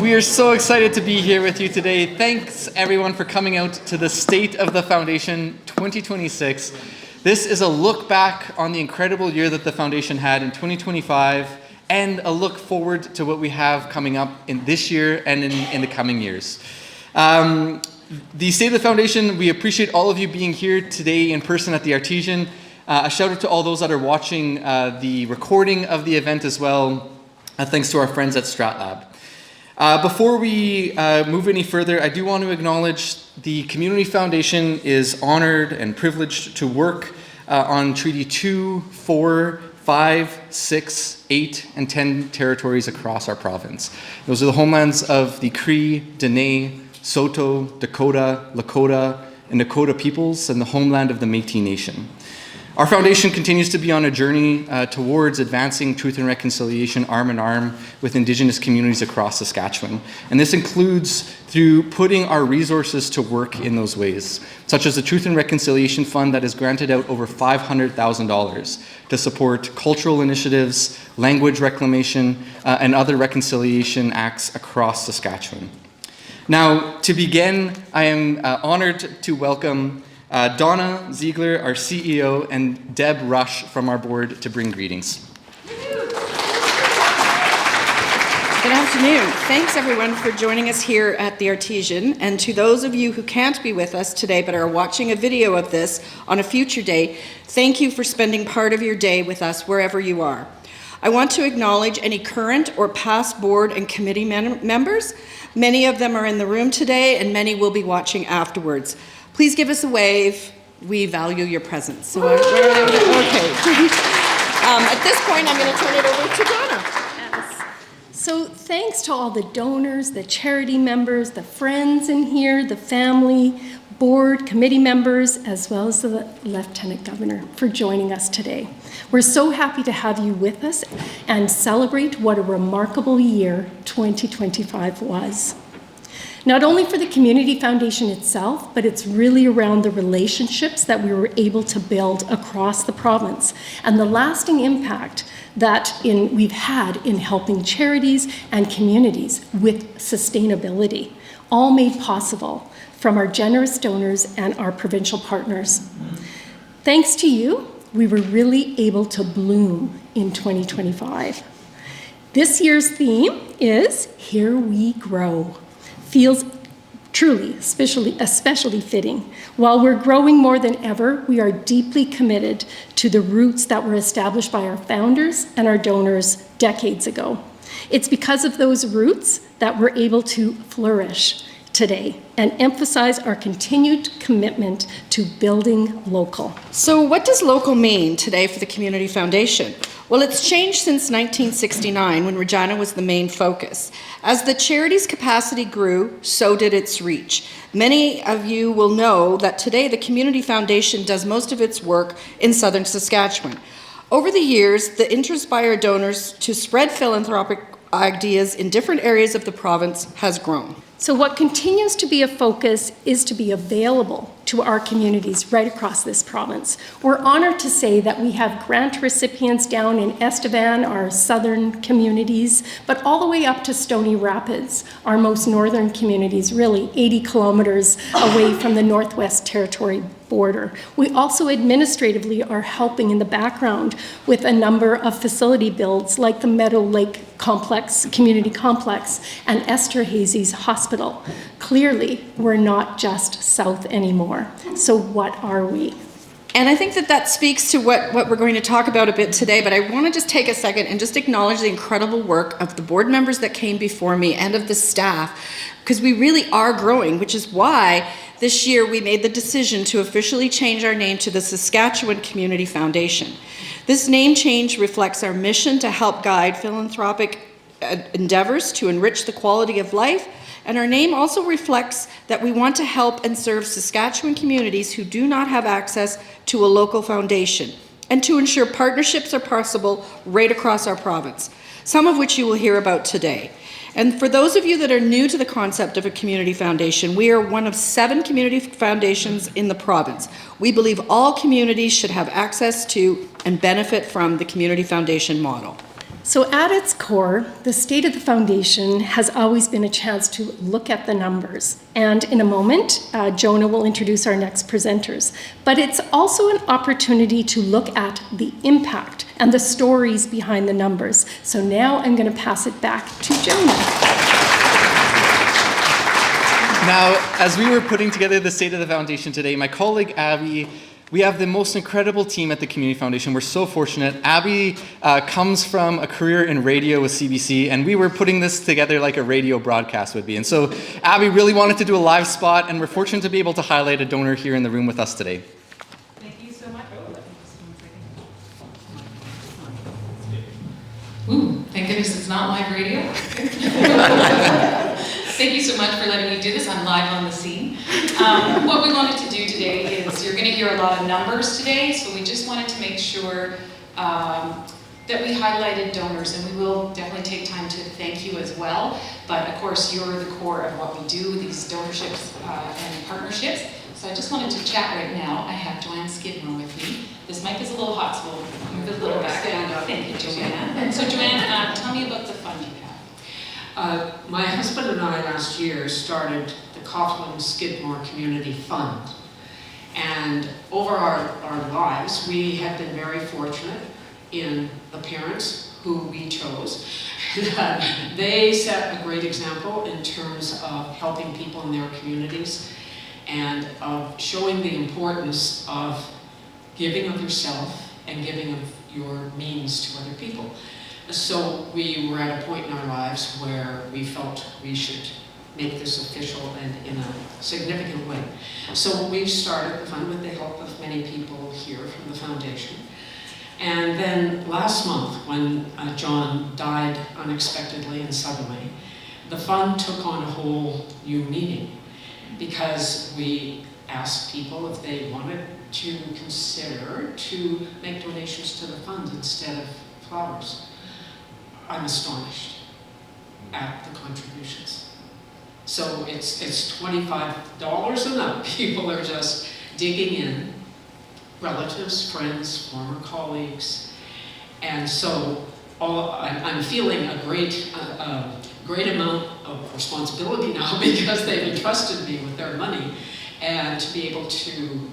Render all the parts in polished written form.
We are so excited to be here with you today. Thanks everyone for coming out to the State of the Foundation 2026. This is a look back on the incredible year that the Foundation had in 2025 and a look forward to what we have coming up in this year and in the coming years. The State of the Foundation, we appreciate all of you being here today in person at the Artesian. A shout out to all those that are watching the recording of the event as well. Thanks to our friends at StratLab. Before we move any further, I do want to acknowledge the Community Foundation is honored and privileged to work on Treaty 2, 4, 5, 6, 8, and 10 territories across our province. Those are the homelands of the Cree, Dene, Saulteaux, Dakota, Lakota, and Nakota peoples, and the homeland of the Métis Nation. Our foundation continues to be on a journey towards advancing truth and reconciliation arm in arm with Indigenous communities across Saskatchewan. And this includes through putting our resources to work in those ways, such as the Truth and Reconciliation Fund that has granted out over $500,000 to support cultural initiatives, language reclamation, and other reconciliation acts across Saskatchewan. Now, to begin, I am honored to welcome Donna Ziegler, our CEO, and Deb Rush from our board to bring greetings. Good afternoon. Thanks everyone for joining us here at the Artesian, and to those of you who can't be with us today but are watching a video of this on a future day, thank you for spending part of your day with us wherever you are. I want to acknowledge any current or past board and committee members. Many of them are in the room today and many will be watching afterwards. Please give us a wave. We value your presence. So okay. At this point, I'm going to turn it over to Donna. Yes. So thanks to all the donors, the charity members, the friends in here, the family, board, committee members, as well as the Lieutenant Governor for joining us today. We're so happy to have you with us and celebrate what a remarkable year 2025 was. Not only for the Community Foundation itself, but it's really around the relationships that we were able to build across the province and the lasting impact that we've had in helping charities and communities with sustainability, all made possible from our generous donors and our provincial partners. Thanks to you, we were really able to bloom in 2025. This year's theme is Here We Grow. Feels truly, especially fitting. While we're growing more than ever, we are deeply committed to the roots that were established by our founders and our donors decades ago. It's because of those roots that we're able to flourish today and emphasize our continued commitment to building local. So what does local mean today for the Community Foundation? Well, it's changed since 1969 when Regina was the main focus. As the charity's capacity grew, so did its reach. Many of you will know that today the Community Foundation does most of its work in southern Saskatchewan. Over the years, the interest by our donors to spread philanthropic ideas in different areas of the province has grown. So what continues to be a focus is to be available to our communities right across this province. We're honored to say that we have grant recipients down in Estevan, our southern communities, but all the way up to Stony Rapids, our most northern communities, really 80 kilometers away from the Northwest Territory border. We also administratively are helping in the background with a number of facility builds like the Meadow Lake Complex, Community Complex, and Esterhazy's Hospital. Clearly, we're not just south anymore. So what are we? And I think that speaks to what we're going to talk about a bit today, but I want to just take a second and just acknowledge the incredible work of the board members that came before me and of the staff, because we really are growing, which is why this year we made the decision to officially change our name to the Saskatchewan Community Foundation. This name change reflects our mission to help guide philanthropic endeavors to enrich the quality of life, and our name also reflects that we want to help and serve Saskatchewan communities who do not have access to a local foundation, and to ensure partnerships are possible right across our province, some of which you will hear about today. And for those of you that are new to the concept of a community foundation, we are one of 7 community foundations in the province. We believe all communities should have access to and benefit from the community foundation model. So at its core, the State of the Foundation has always been a chance to look at the numbers. And in a moment, Jonah will introduce our next presenters. But it's also an opportunity to look at the impact and the stories behind the numbers. So now I'm going to pass it back to Jonah. Now, as we were putting together the State of the Foundation today, my colleague Abby, we have the most incredible team at the Community Foundation. We're so fortunate. Abby comes from a career in radio with CBC, and we were putting this together like a radio broadcast would be. And so Abby really wanted to do a live spot, and we're fortunate to be able to highlight a donor here in the room with us today. Thank you so much. Ooh, thank goodness it's not live radio. Thank you so much for letting me do this. I'm live on the scene. What we wanted to do today is, you're going to hear a lot of numbers today, so we just wanted to make sure that we highlighted donors, and we will definitely take time to thank you as well. But of course, you're the core of what we do, these donorships and partnerships. So I just wanted to chat right now. I have Joanne Skidmore with me. This mic is a little hot, so we'll move it a little back. Stand up. Thank you, Joanne. So Joanne, tell me about the fund you have. My husband and I last year started the Coughlin Skidmore Community Fund. And over our lives, we have been very fortunate in the parents who we chose. They set a great example in terms of helping people in their communities and of showing the importance of giving of yourself and giving of your means to other people. So we were at a point in our lives where we felt we should make this official and in a significant way. So we started the fund with the help of many people here from the foundation. And then last month, when John died unexpectedly and suddenly, the fund took on a whole new meaning, because we asked people if they wanted to consider to make donations to the fund instead of flowers. I'm astonished at the contributions. So it's $25 and up. People are just digging in, relatives, friends, former colleagues. And so I'm feeling a great amount of responsibility now, because they've entrusted me with their money, and to be able to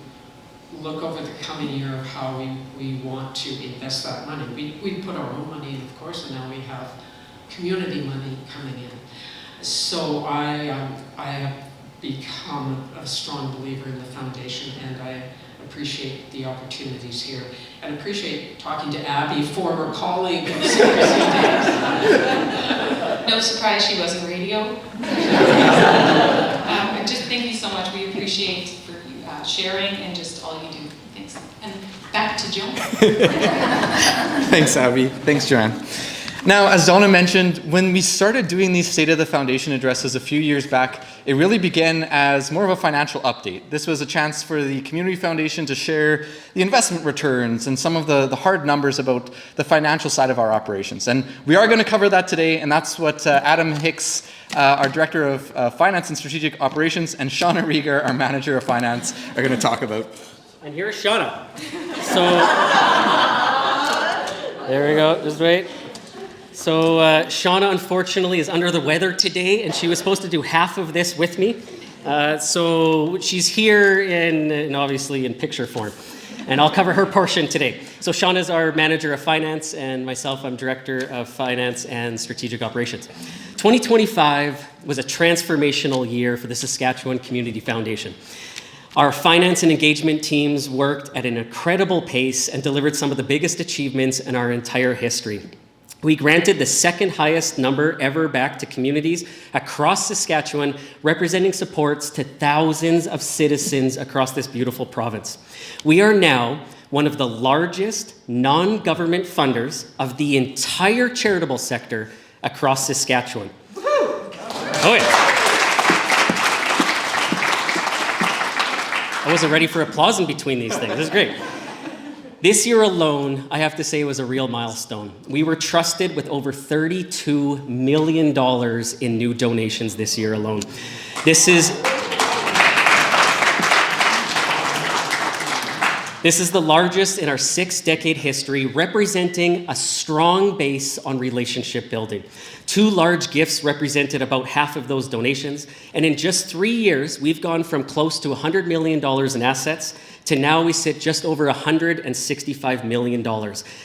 look over the coming year of how we want to invest that money. We put our own money in, of course, and now we have community money coming in. So I have become a strong believer in the foundation, and I appreciate the opportunities here, and appreciate talking to Abby, former colleague of CBC days. No surprise she was in radio. Just thank you so much. We appreciate for you sharing and just all you do. Thanks. And back to Joan. Thanks, Abby. Thanks, Joanne. Now, as Donna mentioned, when we started doing these State of the Foundation addresses a few years back, it really began as more of a financial update. This was a chance for the Community Foundation to share the investment returns and some of the hard numbers about the financial side of our operations. And we are going to cover that today, and that's what Adam Hicks, our Director of Finance and Strategic Operations, and Shauna Rieger, our Manager of Finance, are going to talk about. And here's Shauna. So, there we go, just wait. So Shauna, unfortunately, is under the weather today, and she was supposed to do half of this with me. So she's here in obviously in picture form, and I'll cover her portion today. So Shauna's our Manager of Finance, and myself, I'm Director of Finance and Strategic Operations. 2025 was a transformational year for the Saskatchewan Community Foundation. Our finance and engagement teams worked at an incredible pace and delivered some of the biggest achievements in our entire history. We granted the second highest number ever back to communities across Saskatchewan, representing supports to thousands of citizens across this beautiful province. We are now one of the largest non-government funders of the entire charitable sector across Saskatchewan. Oh yeah. I wasn't ready for applause in between these things. This is great. This year alone, I have to say, was a real milestone. We were trusted with over $32 million in new donations this year alone. This is the largest in our 6-decade history, representing a strong base on relationship building. 2 large gifts represented about half of those donations, and in just 3 years, we've gone from close to $100 million in assets to now we sit just over $165 million.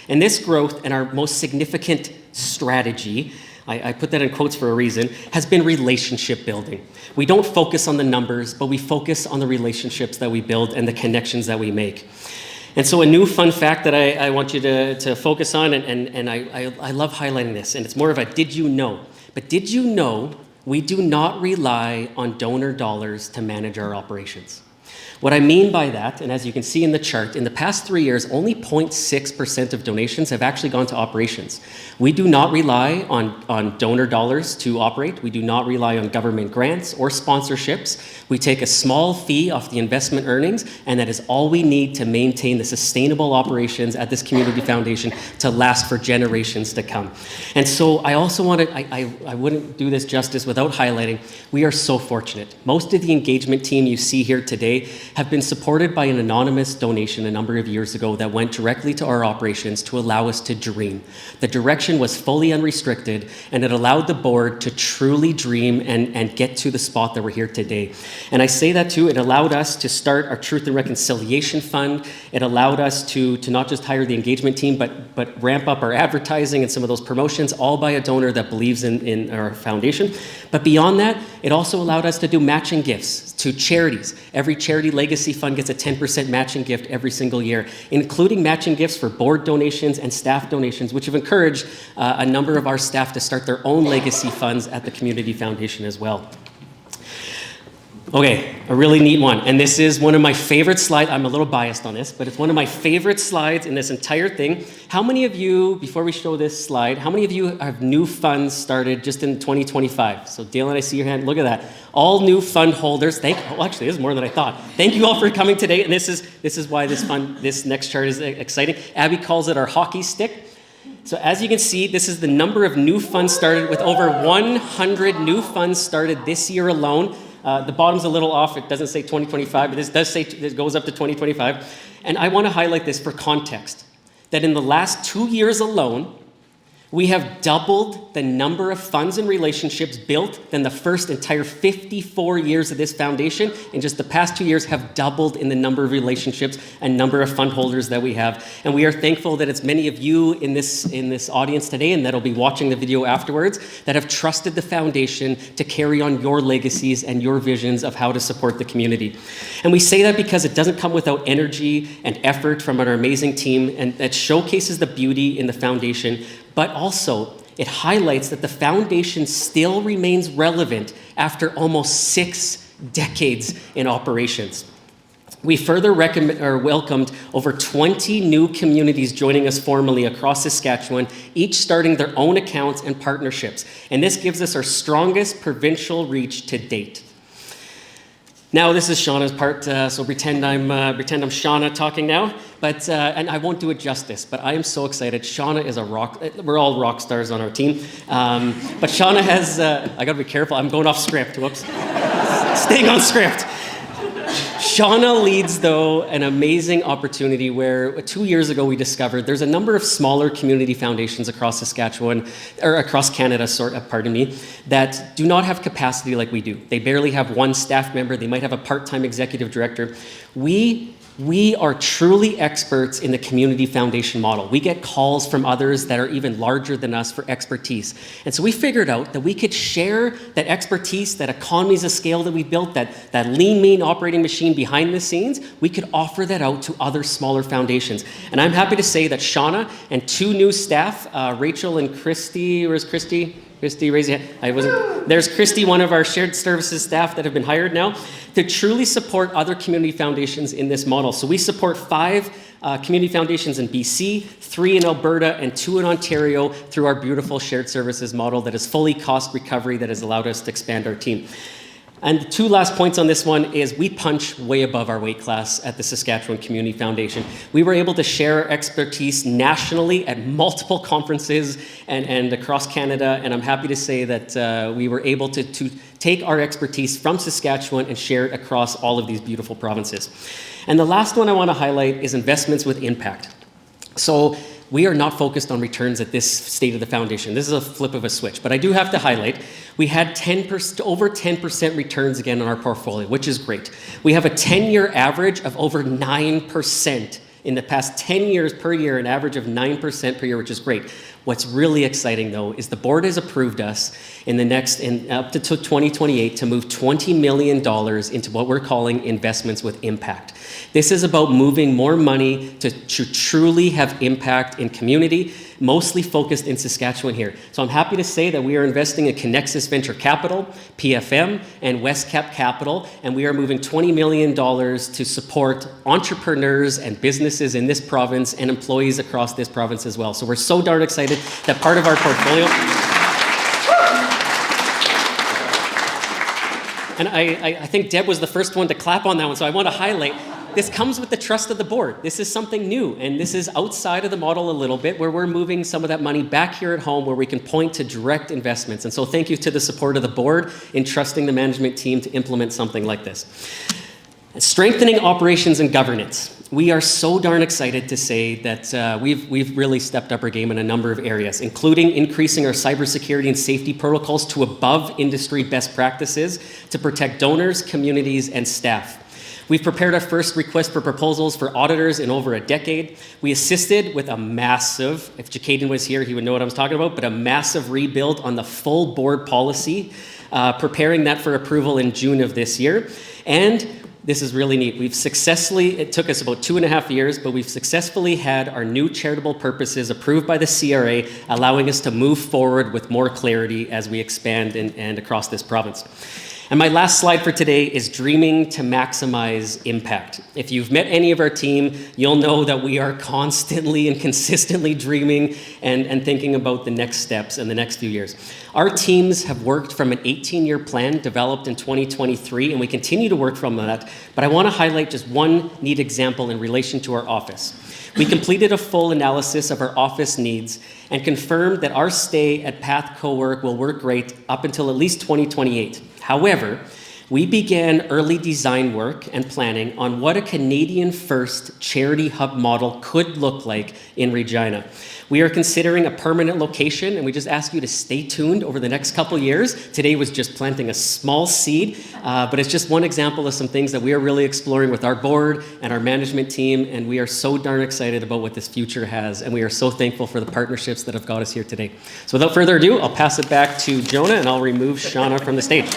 And this growth and our most significant strategy, I put that in quotes for a reason, has been relationship building. We don't focus on the numbers, but we focus on the relationships that we build and the connections that we make. And so a new fun fact that I want you to focus on, and I love highlighting this, and it's more of a did you know? But did you know we do not rely on donor dollars to manage our operations? What I mean by that, and as you can see in the chart, in the past 3 years, only 0.6% of donations have actually gone to operations. We do not rely on donor dollars to operate. We do not rely on government grants or sponsorships. We take a small fee off the investment earnings, and that is all we need to maintain the sustainable operations at this community foundation to last for generations to come. And so I also wanted, I wouldn't do this justice without highlighting, we are so fortunate. Most of the engagement team you see here today have been supported by an anonymous donation a number of years ago that went directly to our operations to allow us to dream. The direction was fully unrestricted, and it allowed the board to truly dream and get to the spot that we're here today. And I say that too, it allowed us to start our Truth and Reconciliation Fund. It allowed us to not just hire the engagement team, but ramp up our advertising and some of those promotions, all by a donor that believes in our foundation. But beyond that, it also allowed us to do matching gifts to charities. Every charity legacy fund gets a 10% matching gift every single year, including matching gifts for board donations and staff donations, which have encouraged a number of our staff to start their own legacy funds at the Community Foundation as well. Okay, a really neat one, and this is one of my favorite slides. I'm a little biased on this, but it's one of my favorite slides in this entire thing. How many of you, before we show this slide, how many of you have new funds started just in 2025? So Dale and I see your hand, look at that. All new fund holders, actually this is more than I thought. Thank you all for coming today, and this is why this next chart is exciting. Abby calls it our hockey stick. So as you can see, this is the number of new funds started, with over 100 new funds started this year alone. The bottom's a little off. It doesn't say 2025, but this does say it goes up to 2025. And I want to highlight this for context, that in the last 2 years alone, we have doubled the number of funds and relationships built than the first entire 54 years of this foundation. In just the past 2 years have doubled in the number of relationships and number of fund holders that we have. And we are thankful that it's many of you in this audience today and that'll be watching the video afterwards that have trusted the foundation to carry on your legacies and your visions of how to support the community. And we say that because it doesn't come without energy and effort from our amazing team, and that showcases the beauty in the foundation, but also it highlights that the foundation still remains relevant after almost 6 decades in operations. We further welcomed over 20 new communities joining us formally across Saskatchewan, each starting their own accounts and partnerships. And this gives us our strongest provincial reach to date. Now this is Shauna's part, so pretend I'm Shauna talking now. But and I won't do it justice, but I am so excited. Shauna is a rock. We're all rock stars on our team, but Shauna has. I got to be careful. I'm going off script. Whoops. Staying on script. Shauna leads, though, an amazing opportunity where 2 years ago we discovered there's a number of smaller community foundations across Saskatchewan, or across Canada, that do not have capacity like we do. They barely have one staff member. They might have a part-time executive director. We are truly experts in the community foundation model. We get calls from others that are even larger than us for expertise. And so we figured out that we could share that expertise, that economies of scale that we built, that lean, mean operating machine behind the scenes, we could offer that out to other smaller foundations. And I'm happy to say that Shauna and 2 new staff, Rachel and Christy, where's Christy? Christy, raise your hand. There's Christy, one of our shared services staff that have been hired now, to truly support other community foundations in this model. So we support 5 community foundations in BC, 3 in Alberta, and 2 in Ontario through our beautiful shared services model that is fully cost recovery that has allowed us to expand our team. And the two last points on this one is we punch way above our weight class at the Saskatchewan Community Foundation. We were able to share our expertise nationally at multiple conferences and across Canada, and I'm happy to say that we were able to take our expertise from Saskatchewan and share it across all of these beautiful provinces. And the last one I want to highlight is investments with impact. So we are not focused on returns at this state of the foundation. This is a flip of a switch, but I do have to highlight, we had over 10% returns again on our portfolio, which is great. We have a 10-year average of over 9%. In the past 10 years per year, an average of 9% per year, which is great. What's really exciting, though, is the board has approved us up to 2028 to move $20 million into what we're calling investments with impact. This is about moving more money to truly have impact in community, mostly focused in Saskatchewan here. So I'm happy to say that we are investing in Connexus Venture Capital, PFM, and Westcap Capital, and we are moving $20 million to support entrepreneurs and businesses in this province and employees across this province as well. So we're so darn excited that part of our portfolio. And I think Deb was the first one to clap on that one, so I want to highlight, this comes with the trust of the board. This is something new, and this is outside of the model a little bit, where we're moving some of that money back here at home where we can point to direct investments. And so thank you to the support of the board in trusting the management team to implement something like this. Strengthening operations and governance. We are so darn excited to say that we've really stepped up our game in a number of areas, including increasing our cybersecurity and safety protocols to above industry best practices to protect donors, communities, and staff. We've prepared our first request for proposals for auditors in over a decade. We assisted with a massive, if Jacaden was here, he would know what I was talking about, but a massive rebuild on the full board policy, preparing that for approval in June of this year. And this is really neat. It took us about 2.5 years, but we've successfully had our new charitable purposes approved by the CRA, allowing us to move forward with more clarity as we expand and across this province. And my last slide for today is dreaming to maximize impact. If you've met any of our team, you'll know that we are constantly and consistently dreaming and thinking about the next steps in the next few years. Our teams have worked from an 18-year plan developed in 2023, and we continue to work from that. But I want to highlight just one neat example in relation to our office. We completed a full analysis of our office needs and confirmed that our stay at Path Cowork will work great up until at least 2028. However, we began early design work and planning on what a Canadian-first charity hub model could look like in Regina. We are considering a permanent location, and we just ask you to stay tuned over the next couple years. Today was just planting a small seed, but it's just one example of some things that we are really exploring with our board and our management team, and we are so darn excited about what this future has, and we are so thankful for the partnerships that have got us here today. So without further ado, I'll pass it back to Jonah, and I'll remove Shauna from the stage.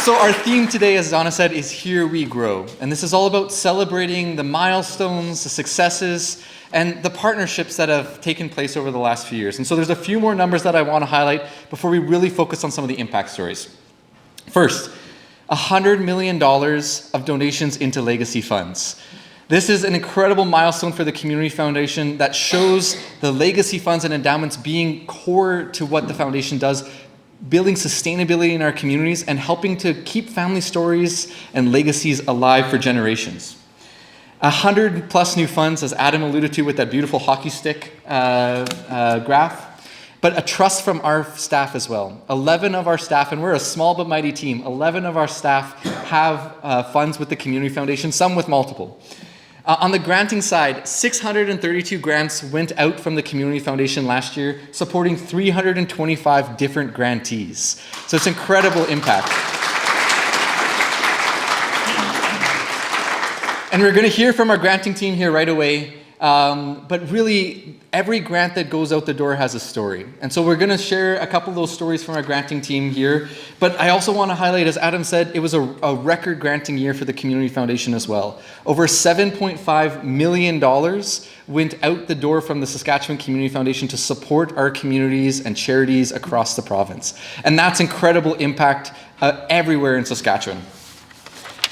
So our theme today, as Donna said, is Here We Grow. And this is all about celebrating the milestones, the successes, and the partnerships that have taken place over the last few years. And so there's a few more numbers that I want to highlight before we really focus on some of the impact stories. First, $100 million of donations into legacy funds. This is an incredible milestone for the Community Foundation that shows the legacy funds and endowments being core to what the foundation does, building sustainability in our communities and helping to keep family stories and legacies alive for generations. 100+ new funds, as Adam alluded to with that beautiful hockey stick graph, but a trust from our staff as well. 11 of our staff, and we're a small but mighty team, 11 of our staff have funds with the Community Foundation, some with multiple. On the granting side, 632 grants went out from the Community Foundation last year, supporting 325 different grantees. So it's incredible impact. And we're going to hear from our granting team here right away. But really, every grant that goes out the door has a story. And so we're going to share a couple of those stories from our granting team here. But I also want to highlight, as Adam said, it was a record granting year for the Community Foundation as well. Over $7.5 million went out the door from the Saskatchewan Community Foundation to support our communities and charities across the province. And that's incredible impact everywhere in Saskatchewan.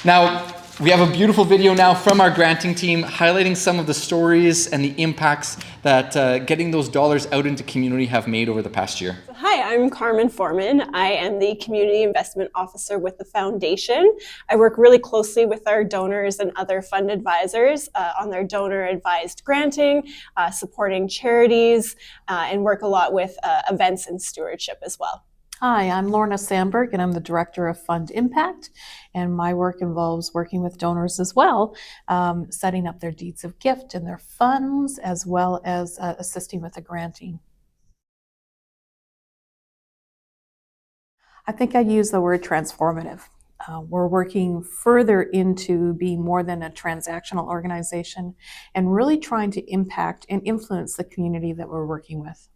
Now, we have a beautiful video now from our granting team highlighting some of the stories and the impacts that getting those dollars out into community have made over the past year. Hi Hi, I'm Carmen Foreman. I am the Community Investment Officer with the Foundation. I work really closely with our donors and other fund advisors on their donor-advised granting, supporting charities, and work a lot with events and stewardship as well. Hi, I'm Lorna Sandberg, and I'm the Director of Fund Impact, and my work involves working with donors as well, setting up their deeds of gift and their funds, as well as assisting with the granting. I think I'd use the word transformative. We're working further into being more than a transactional organization and really trying to impact and influence the community that we're working with.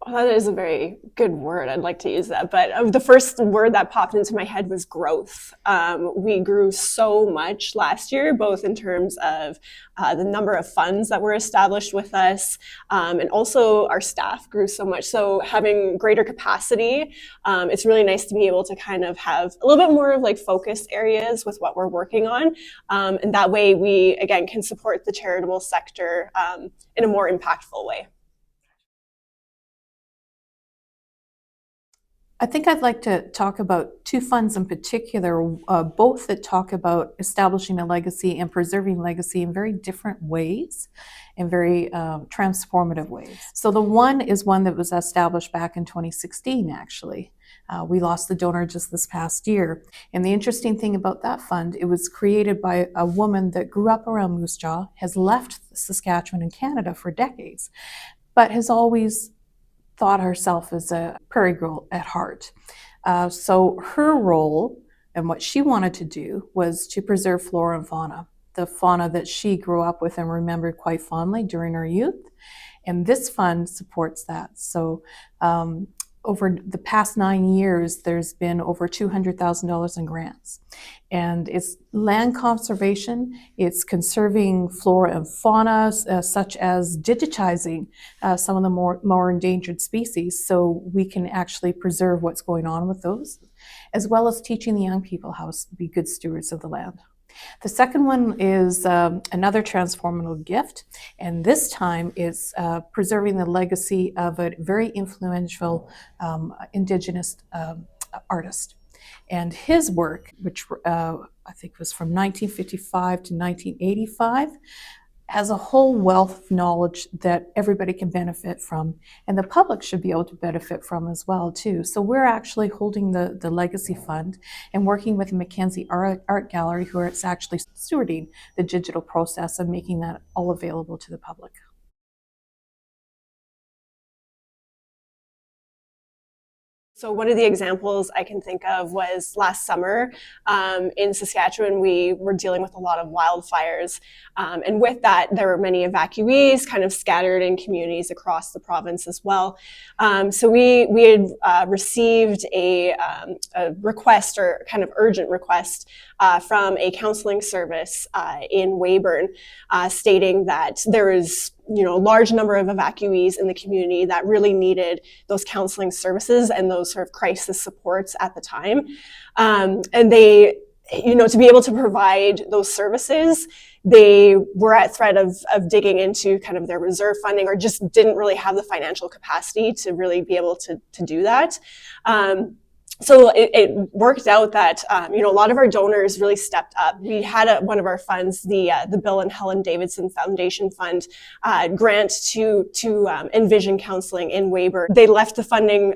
Well, that is a very good word. I'd like to use that. But the first word that popped into my head was growth. We grew so much last year, both in terms of the number of funds that were established with us, and also our staff grew so much. So having greater capacity, it's really nice to be able to kind of have a little bit more of like focus areas with what we're working on. And that way we, again, can support the charitable sector in a more impactful way. I think I'd like to talk about two funds in particular, both that talk about establishing a legacy and preserving legacy in very different ways, in very transformative ways. So the one is one that was established back in 2016, actually. We lost the donor just this past year. And the interesting thing about that fund, it was created by a woman that grew up around Moose Jaw, has left Saskatchewan and Canada for decades, but has always thought herself as a prairie girl at heart. So her role and what she wanted to do was to preserve flora and fauna, the fauna that she grew up with and remembered quite fondly during her youth. And this fund supports that. So over the past 9 years, there's been over $200,000 in grants. And it's land conservation, it's conserving flora and fauna, such as digitizing some of the more endangered species so we can actually preserve what's going on with those, as well as teaching the young people how to be good stewards of the land. The second one is another transformative gift, and this time it's preserving the legacy of a very influential Indigenous artist. And his work, which I think was from 1955 to 1985, has a whole wealth of knowledge that everybody can benefit from, and the public should be able to benefit from as well too. So we're actually holding the Legacy Fund and working with the Mackenzie Art Gallery, who is actually stewarding the digital process and making that all available to the public. So one of the examples I can think of was last summer in Saskatchewan. We were dealing with a lot of wildfires. And with that, there were many evacuees kind of scattered in communities across the province as well. So we had received a request, or kind of urgent request, from a counseling service in Weyburn, stating that there is a large number of evacuees in the community that really needed those counseling services and those sort of crisis supports at the time. And they, to be able to provide those services, they were at threat of digging into kind of their reserve funding, or just didn't really have the financial capacity to really be able to do that. So it worked out that a lot of our donors really stepped up. We had one of our funds, the Bill and Helen Davidson Foundation Fund, grant to Envision Counseling in Weyburn. They left the funding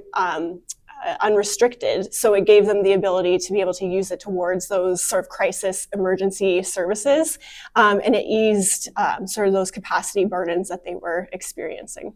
unrestricted, so it gave them the ability to be able to use it towards those sort of crisis emergency services, and it eased sort of those capacity burdens that they were experiencing.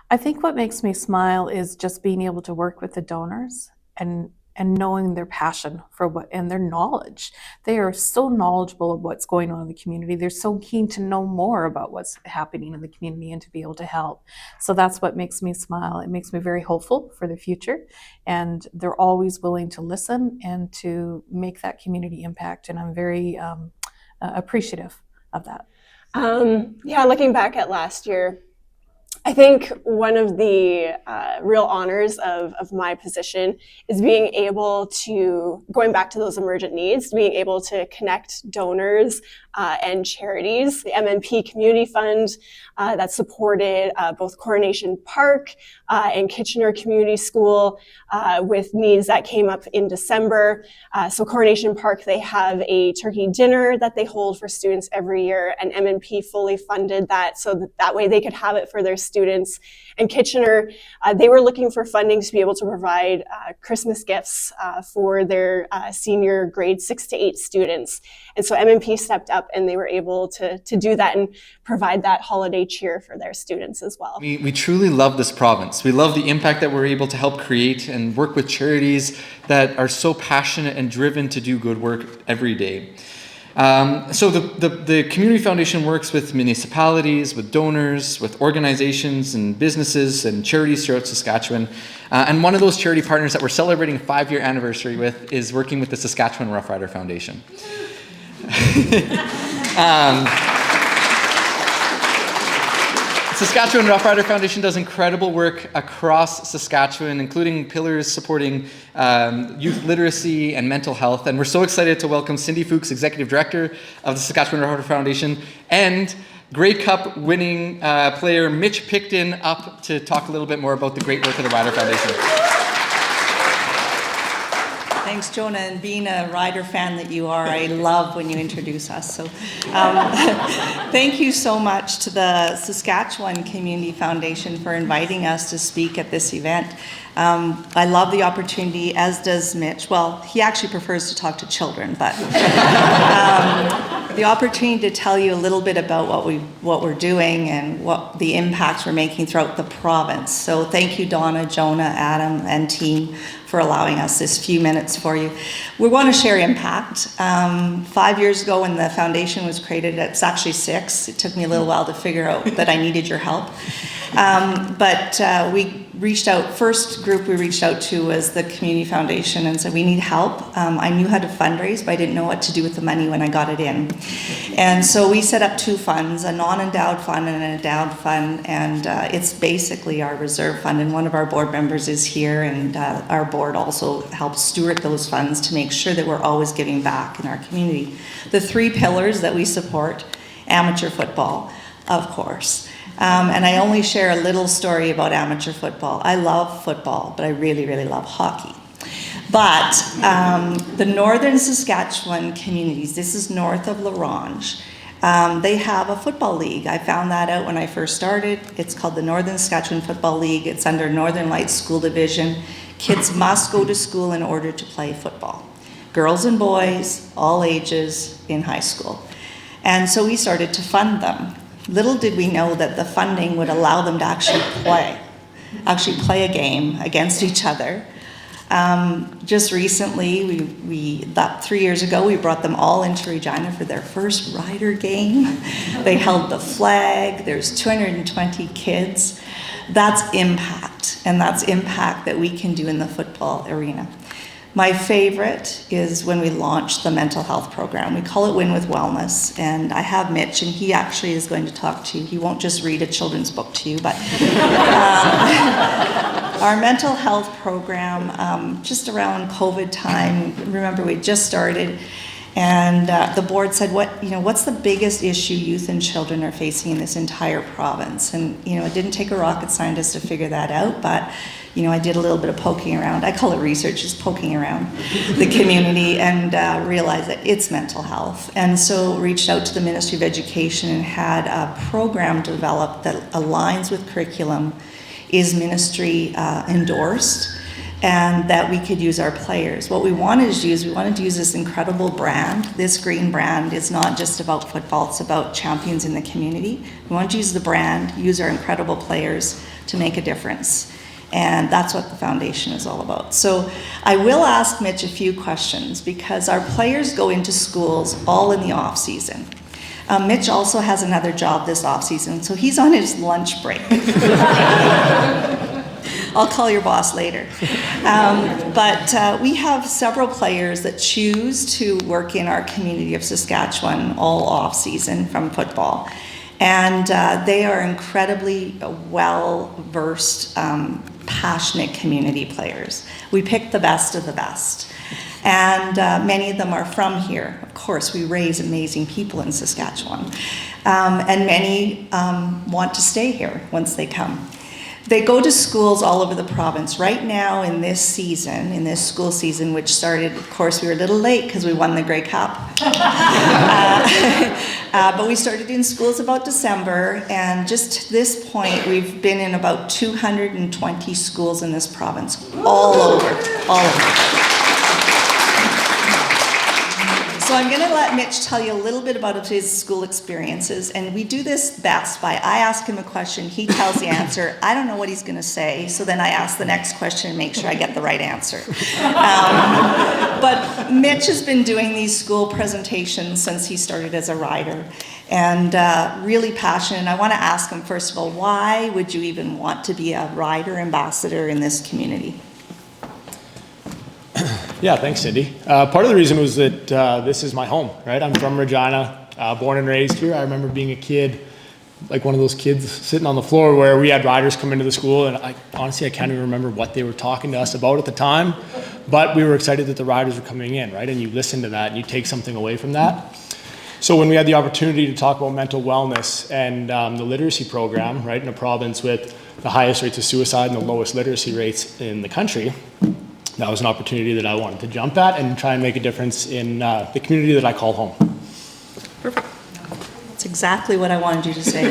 I think what makes me smile is just being able to work with the donors and knowing their passion for and their knowledge. They are so knowledgeable of what's going on in the community. They're so keen to know more about what's happening in the community and to be able to help. So that's what makes me smile. It makes me very hopeful for the future. And they're always willing to listen and to make that community impact. And I'm very appreciative of that. Yeah, looking back at last year, I think one of the real honors of my position is being able to, going back to those emergent needs, being able to connect donors and charities. The MNP Community Fund that supported both Coronation Park and Kitchener Community School with needs that came up in December. So Coronation Park, they have a turkey dinner that they hold for students every year, and MNP fully funded that so that way they could have it for their students. And Kitchener, they were looking for funding to be able to provide Christmas gifts for their senior grade 6 to 8 students. And so MNP stepped up and they were able to do that and provide that holiday cheer for their students as well. We truly love this province. We love the impact that we're able to help create and work with charities that are so passionate and driven to do good work every day. So the Community Foundation works with municipalities, with donors, with organizations and businesses and charities throughout Saskatchewan. And one of those charity partners that we're celebrating a 5-year anniversary with is working with the Saskatchewan Rough Rider Foundation. Saskatchewan Rough Rider Foundation does incredible work across Saskatchewan, including pillars supporting youth literacy and mental health. And we're so excited to welcome Cindy Fuchs, Executive Director of the Saskatchewan Rough Rider Foundation, and Grey Cup winning player Mitch Picton up to talk a little bit more about the great work of the Rider Foundation. Thanks, Jonah, and being a Rider fan that you are, I love when you introduce us. So thank you so much to the Saskatchewan Community Foundation for inviting us to speak at this event. I love the opportunity, as does Mitch. Well, he actually prefers to talk to children, but the opportunity to tell you a little bit about what we're doing and what the impacts we're making throughout the province. So thank you, Donna, Jonah, Adam, and team for allowing us this few minutes for you. We want to share impact. 5 years ago when the foundation was created, it's actually 6. It took me a little while to figure out that I needed your help. But we reached out, first group we reached out to was the Community Foundation and said, we need help. I knew how to fundraise, but I didn't know what to do with the money when I got it in. And so we set up 2 funds, a non-endowed fund and an endowed fund, and it's basically our reserve fund, and one of our board members is here, and our board also helps steward those funds to make sure that we're always giving back in our community. The 3 pillars that we support: amateur football, of course. And I only share a little story about amateur football. I love football, but I really, really love hockey. But the northern Saskatchewan communities, this is north of La Ronge, they have a football league. I found that out when I first started. It's called the Northern Saskatchewan Football League. It's under Northern Lights School Division. Kids must go to school in order to play football. Girls and boys, all ages, in high school. And so we started to fund them. Little did we know that the funding would allow them to actually play a game against each other. Just recently, 3 years ago, we brought them all into Regina for their first Rider game. They held the flag. There's 220 kids. That's impact, and that's impact that we can do in the football arena. My favorite is when we launched the mental health program. We call it Win with Wellness, and I have Mitch, and he actually is going to talk to you. He won't just read a children's book to you, but our mental health program, just around COVID time, remember we just started, and the board said, what's the biggest issue youth and children are facing in this entire province? And it didn't take a rocket scientist to figure that out, but I did a little bit of poking around. I call it research, just poking around the community, and realized that it's mental health. And so reached out to the Ministry of Education and had a program developed that aligns with curriculum, is ministry endorsed, and that we could use our players. What we wanted to do is we wanted to use this incredible brand. This green brand is not just about football, it's about champions in the community. We wanted to use the brand, use our incredible players to make a difference. And that's what the foundation is all about. So I will ask Mitch a few questions because our players go into schools all in the off season. Mitch also has another job this off season, so he's on his lunch break. I'll call your boss later. But we have several players that choose to work in our community of Saskatchewan all off season from football. And they are incredibly well-versed, passionate community players. We pick the best of the best. And many of them are from here. Of course, we raise amazing people in Saskatchewan. And many want to stay here once they come. They go to schools all over the province. Right now in this season, in this school season, which started, of course, we were a little late because we won the Grey Cup. But we started in schools about December, and just this point, we've been in about 220 schools in this province, all over. So I'm going to let Mitch tell you a little bit about his school experiences, and we do this best by I ask him a question, he tells the answer, I don't know what he's going to say, so then I ask the next question and make sure I get the right answer. But Mitch has been doing these school presentations since he started as a rider, and really passionate. And I want to ask him, first of all, why would you even want to be a rider ambassador in this community? Yeah, thanks, Cindy. Part of the reason was that this is my home, right? I'm from Regina, born and raised here. I remember being a kid, like one of those kids sitting on the floor where we had riders come into the school, and honestly, I can't even remember what they were talking to us about at the time, but we were excited that the riders were coming in, right? And you listen to that and you take something away from that. So when we had the opportunity to talk about mental wellness and the literacy program, right, in a province with the highest rates of suicide and the lowest literacy rates in the country, that was an opportunity that I wanted to jump at and try and make a difference in the community that I call home. Perfect. That's exactly what I wanted you to say.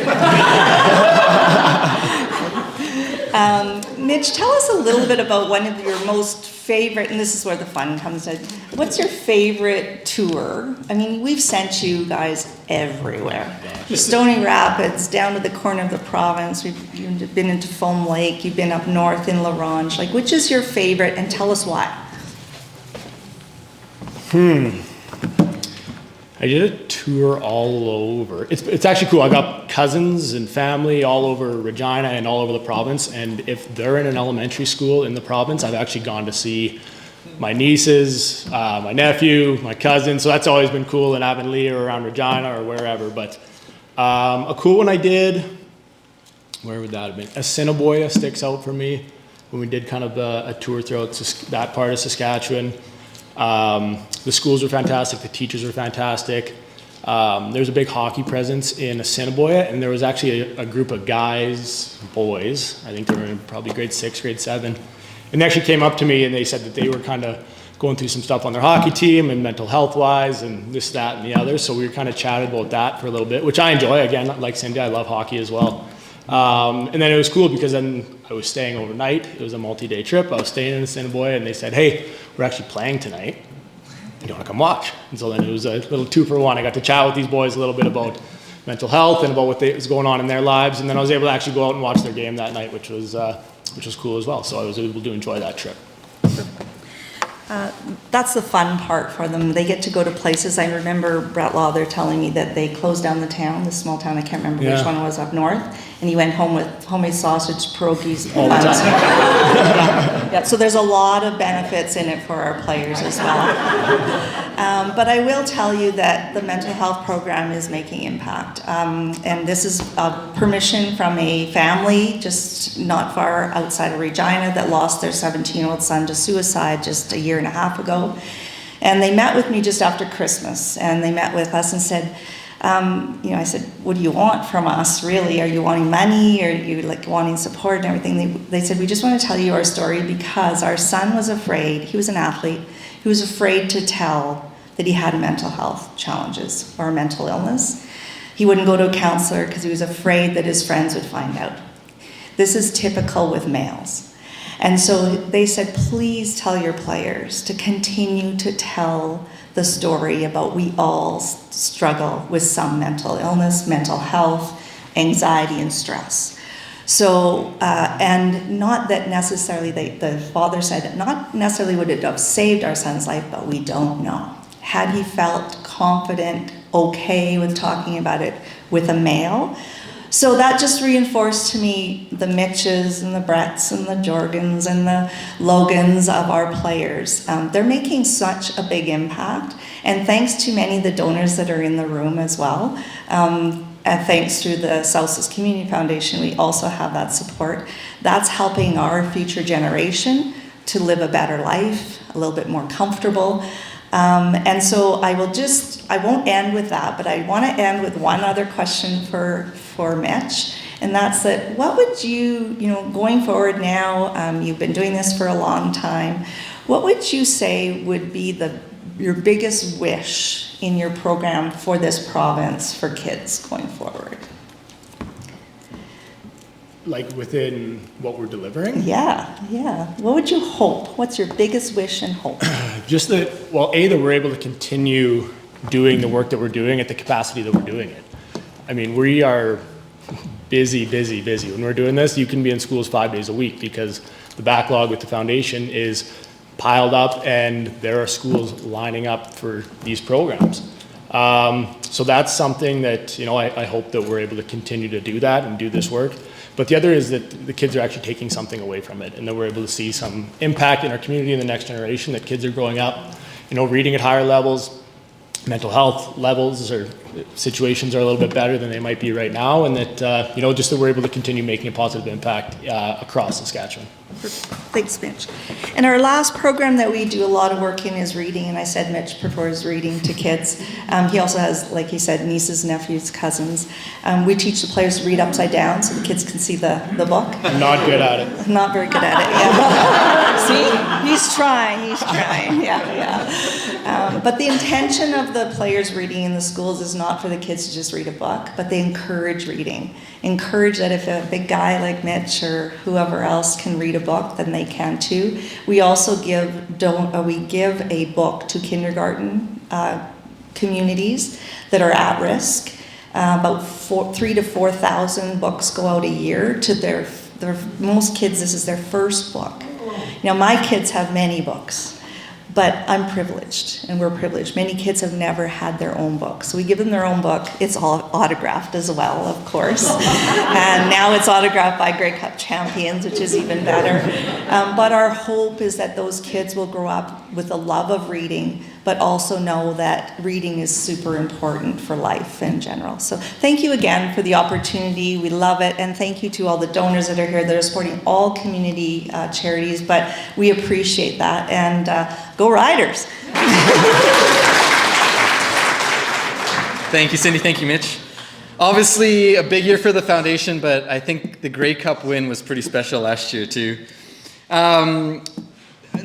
Mitch, tell us a little bit about one of your most favorite, and this is where the fun comes in. What's your favorite tour? I mean, we've sent you guys everywhere. Stony Rapids, down to the corner of the province. You've been into Foam Lake. You've been up north in La Ronge. Like, which is your favorite, and tell us why? I did a tour all over. It's actually cool. I got cousins and family all over Regina and all over the province. And if they're in an elementary school in the province, I've actually gone to see my nieces, my nephew, my cousin. So that's always been cool in Avonlea or around Regina or wherever. But a cool one I did, where would that have been? Assiniboia sticks out for me when we did kind of a tour throughout that part of Saskatchewan. The schools were fantastic. The teachers were fantastic. There's a big hockey presence in Assiniboia, and there was actually a group of guys, boys, I think they were in probably grade 6, grade 7, and they actually came up to me and they said that they were kind of going through some stuff on their hockey team and mental health wise and this, that, and the other. So we were kind of chatted about that for a little bit, which I enjoy. Again, like Cindy, I love hockey as well. And then it was cool because then I was staying overnight. It was a multi-day trip. I was staying in Assiniboia, and they said, hey, we're actually playing tonight. You want to come watch? And so then it was a little 2-for-1. I got to chat with these boys a little bit about mental health and about what was going on in their lives. And then I was able to actually go out and watch their game that night, which was cool as well. So I was able to enjoy that trip. That's the fun part for them. They get to go to places. I remember Brett Law, they're telling me that they closed down the town, the small town, I can't remember which one it was up north, and he went home with homemade sausage, pierogies, all the time. Yeah, so there's a lot of benefits in it for our players as well. But I will tell you that the mental health program is making impact. And this is permission from a family just not far outside of Regina that lost their 17-year-old son to suicide just a year and a half ago. And they met with me just after Christmas, and they met with us and said, I said, what do you want from us, really? Are you wanting money? Or are you like wanting support and everything? They said, we just want to tell you our story because our son was afraid. He was an athlete. He was afraid to tell that he had mental health challenges or mental illness. He wouldn't go to a counselor because he was afraid that his friends would find out. This is typical with males. And so they said, please tell your players to continue to tell the story about we all struggle with some mental illness, mental health, anxiety, and stress. So, and not that necessarily, the father said, that not necessarily would it have saved our son's life, but we don't know. Had he felt confident, okay with talking about it with a male? So that just reinforced to me the Mitches and the Bretts and the Jorgens and the Logans of our players. They're making such a big impact, and thanks to many of the donors that are in the room as well. And thanks to the South Saskatchewan Community Foundation, we also have that support. That's helping our future generation to live a better life, a little bit more comfortable. And so I won't end with that, but I want to end with one other question for Mitch. And that's that, what would you going forward now, you've been doing this for a long time, what would you say would be your biggest wish in your program for this province for kids going forward? Like within what we're delivering? Yeah. What would you hope? What's your biggest wish and hope? Just that, well, that we're able to continue doing the work that we're doing at the capacity that we're doing it. I mean, we are busy. When we're doing this, you can be in schools 5 days a week because the backlog with the foundation is piled up and there are schools lining up for these programs. So that's something that, I hope that we're able to continue to do that and do this work. But the other is that the kids are actually taking something away from it and that we're able to see some impact in our community in the next generation, that kids are growing up, reading at higher levels, mental health levels or situations are a little bit better than they might be right now, and that, just that we're able to continue making a positive impact across Saskatchewan. Thanks, Mitch. And our last program that we do a lot of work in is reading, and I said Mitch prefers reading to kids. He also has, like he said, nieces, nephews, cousins. We teach the players to read upside down so the kids can see the book. I'm not good at it. Not very good at it, yeah. See, he's trying, yeah. But the intention of the players reading in the schools is not for the kids to just read a book, but they encourage reading. Encourage that if a big guy like Mitch or whoever else can read a book, then they can too. We also give a book to kindergarten communities that are at risk. About 3,000 to 4,000 books go out a year to their most kids. This is their first book. My kids have many books. But I'm privileged, and we're privileged. Many kids have never had their own book. So we give them their own book. It's all autographed as well, of course. And now it's autographed by Grey Cup champions, which is even better. But our hope is that those kids will grow up with a love of reading, but also know that reading is super important for life in general. So thank you again for the opportunity. We love it. And thank you to all the donors that are here that are supporting all community charities. But we appreciate that. And go Riders! Thank you, Cindy. Thank you, Mitch. Obviously, a big year for the foundation, but I think the Grey Cup win was pretty special last year, too.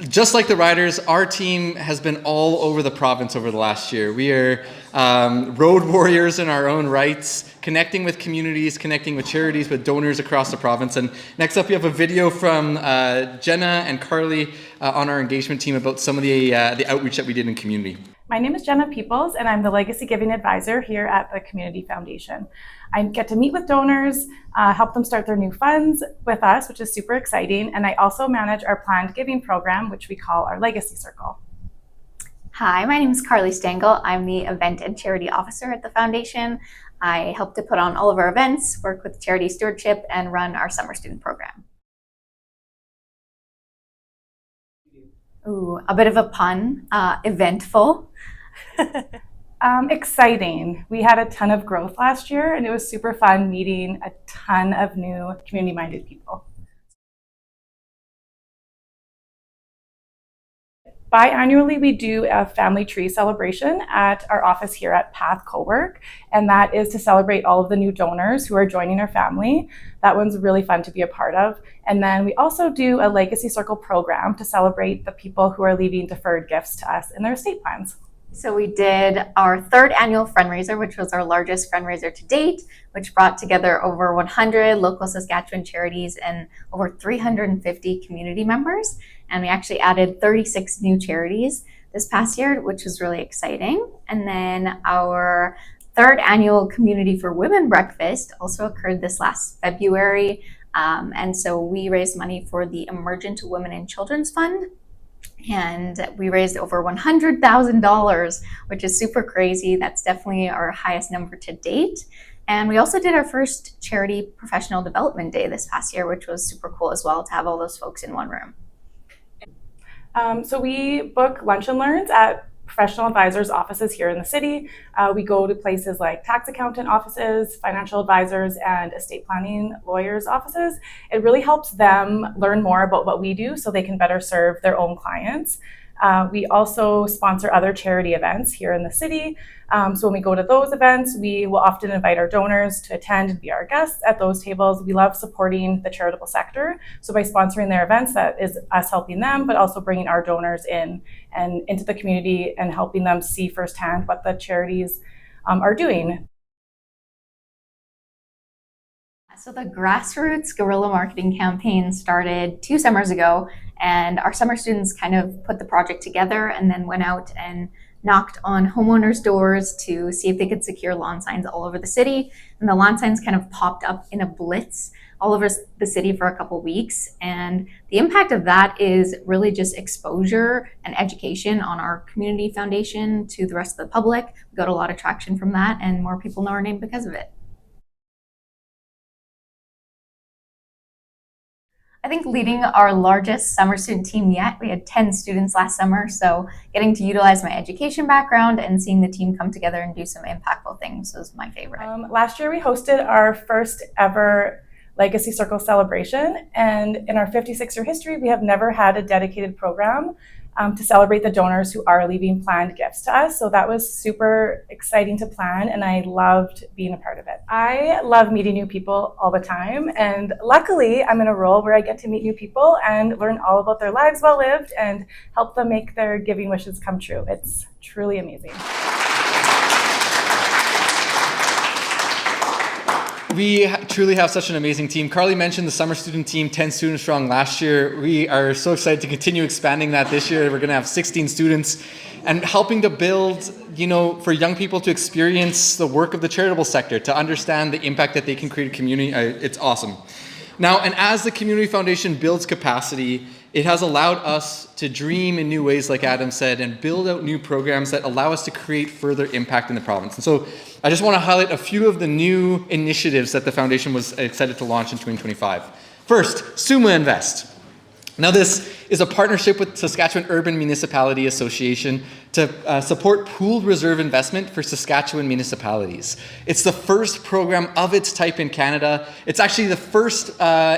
Just like the Riders, our team has been all over the province over the last year. We are road warriors in our own rights, connecting with communities, connecting with charities, with donors across the province. And next up, we have a video from Jenna and Carly on our engagement team about some of the outreach that we did in community. My name is Jenna Peoples, and I'm the Legacy Giving Advisor here at the Community Foundation. I get to meet with donors, help them start their new funds with us, which is super exciting, and I also manage our planned giving program, which we call our Legacy Circle. Hi, my name is Carly Stengel. I'm the Event and Charity Officer at the Foundation. I help to put on all of our events, work with charity stewardship, and run our summer student program. Ooh, a bit of a pun, eventful. Exciting. We had a ton of growth last year, and it was super fun meeting a ton of new community-minded people. Biannually, we do a family tree celebration at our office here at Path Cowork, and that is to celebrate all of the new donors who are joining our family. That one's really fun to be a part of. And then we also do a Legacy Circle program to celebrate the people who are leaving deferred gifts to us in their estate plans. So we did our third annual fundraiser, which was our largest fundraiser to date, which brought together over 100 local Saskatchewan charities and over 350 community members. And we actually added 36 new charities this past year, which was really exciting. And then our third annual Community for Women breakfast also occurred this last February. And so we raised money for the Emergent Women and Children's Fund. And we raised over $100,000, which is super crazy. That's definitely our highest number to date. And we also did our first charity professional development day this past year, which was super cool as well to have all those folks in one room. So we book lunch and learns at professional advisors' offices here in the city. We go to places like tax accountant offices, financial advisors, and estate planning lawyers' offices. It really helps them learn more about what we do so they can better serve their own clients. We also sponsor other charity events here in the city. So when we go to those events, we will often invite our donors to attend and be our guests at those tables. We love supporting the charitable sector. So by sponsoring their events, that is us helping them, but also bringing our donors in and into the community and helping them see firsthand what the charities are doing. So the grassroots guerrilla marketing campaign started 2 summers ago, and our summer students kind of put the project together and then went out and knocked on homeowners' doors to see if they could secure lawn signs all over the city. And the lawn signs kind of popped up in a blitz all over the city for a couple weeks. And the impact of that is really just exposure and education on our community foundation to the rest of the public. We got a lot of traction from that, and more people know our name because of it. I think leading our largest summer student team yet, we had 10 students last summer, so getting to utilize my education background and seeing the team come together and do some impactful things was my favorite. Last year we hosted our first ever Legacy Circle celebration, and in our 56-year history, we have never had a dedicated program to celebrate the donors who are leaving planned gifts to us. So that was super exciting to plan, and I loved being a part of it. I love meeting new people all the time, and luckily I'm in a role where I get to meet new people and learn all about their lives well lived and help them make their giving wishes come true. It's truly amazing. We truly have such an amazing team. Carly mentioned the summer student team, 10 students strong last year. We are so excited to continue expanding that this year. We're going to have 16 students and helping to build, for young people to experience the work of the charitable sector, to understand the impact that they can create a community. It's awesome. Now, and as the Community Foundation builds capacity, it has allowed us to dream in new ways, like Adam said, and build out new programs that allow us to create further impact in the province. And so I just want to highlight a few of the new initiatives that the foundation was excited to launch in 2025. First, Suma Invest. Now, this is a partnership with Saskatchewan Urban Municipality Association to support pooled reserve investment for Saskatchewan municipalities. It's the first program of its type in Canada. It's actually the first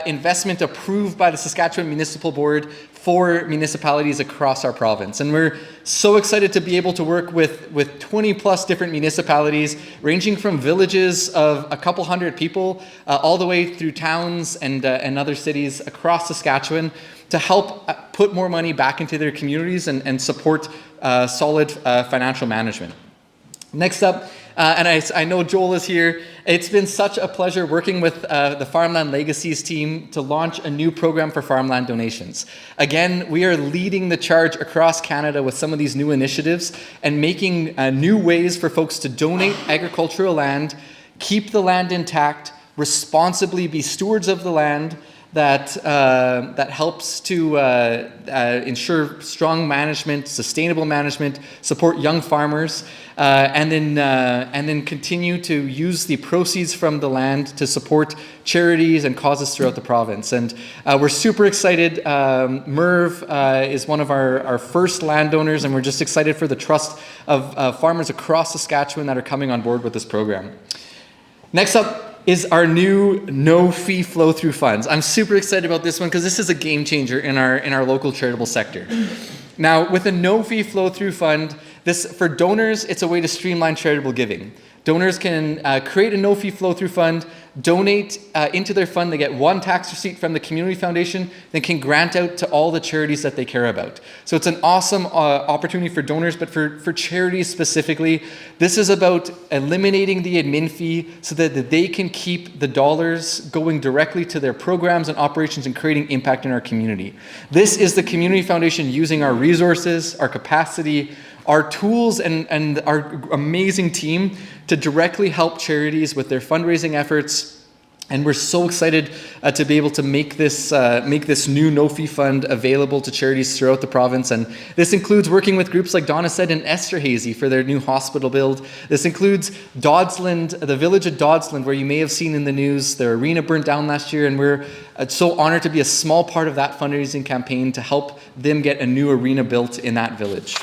investment approved by the Saskatchewan Municipal Board for municipalities across our province. And we're so excited to be able to work with 20 plus different municipalities, ranging from villages of a couple hundred people all the way through towns and other cities across Saskatchewan, to help put more money back into their communities and support solid financial management. Next up, and I know Joel is here, it's been such a pleasure working with the Farmland Legacies team to launch a new program for farmland donations. Again, we are leading the charge across Canada with some of these new initiatives and making new ways for folks to donate agricultural land, keep the land intact, responsibly be stewards of the land, that helps to ensure strong management, sustainable management, support young farmers, and then continue to use the proceeds from the land to support charities and causes throughout the province. And we're super excited. Merv is one of our first landowners, and we're just excited for the trust of farmers across Saskatchewan that are coming on board with this program. Next up is our new no-fee flow-through funds. I'm super excited about this one because this is a game changer in our local charitable sector. Now, with a no-fee flow-through fund, for donors, it's a way to streamline charitable giving. Donors can create a no-fee flow-through fund, donate into their fund. They get one tax receipt from the Community Foundation, then can grant out to all the charities that they care about. So it's an awesome opportunity for donors, but for charities specifically, this is about eliminating the admin fee so that they can keep the dollars going directly to their programs and operations and creating impact in our community. This is the Community Foundation using our resources, our capacity, our tools, and our amazing team to directly help charities with their fundraising efforts. And we're so excited to be able to make this new no-fee fund available to charities throughout the province. And this includes working with groups like Donna said in Esterhazy for their new hospital build. This includes Dodsland, the village of Dodsland, where you may have seen in the news their arena burnt down last year. And we're so honored to be a small part of that fundraising campaign to help them get a new arena built in that village.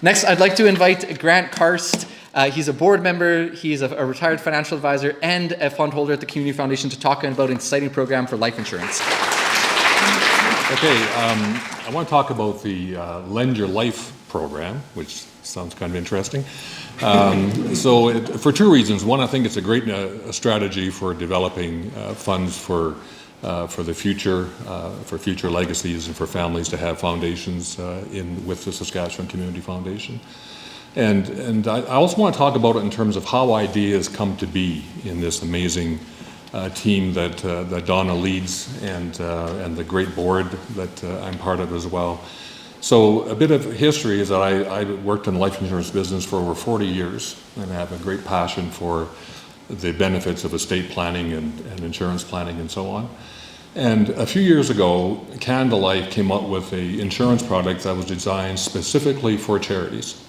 Next, I'd like to invite Grant Karst. He's a board member, he's a retired financial advisor, and a fund holder at the Community Foundation to talk about an exciting program for life insurance. Okay, I want to talk about the Lend Your Life program, which sounds kind of interesting. For two reasons. One, I think it's a great strategy for developing funds for the future, for future legacies, and for families to have foundations with the Saskatchewan Community Foundation. And I also want to talk about it in terms of how ideas come to be in this amazing team that Donna leads, and the great board that I'm part of as well. So a bit of history is that I worked in the life insurance business for over 40 years, and I have a great passion for the benefits of estate planning and insurance planning and so on. And a few years ago, Canada Life came up with an insurance product that was designed specifically for charities.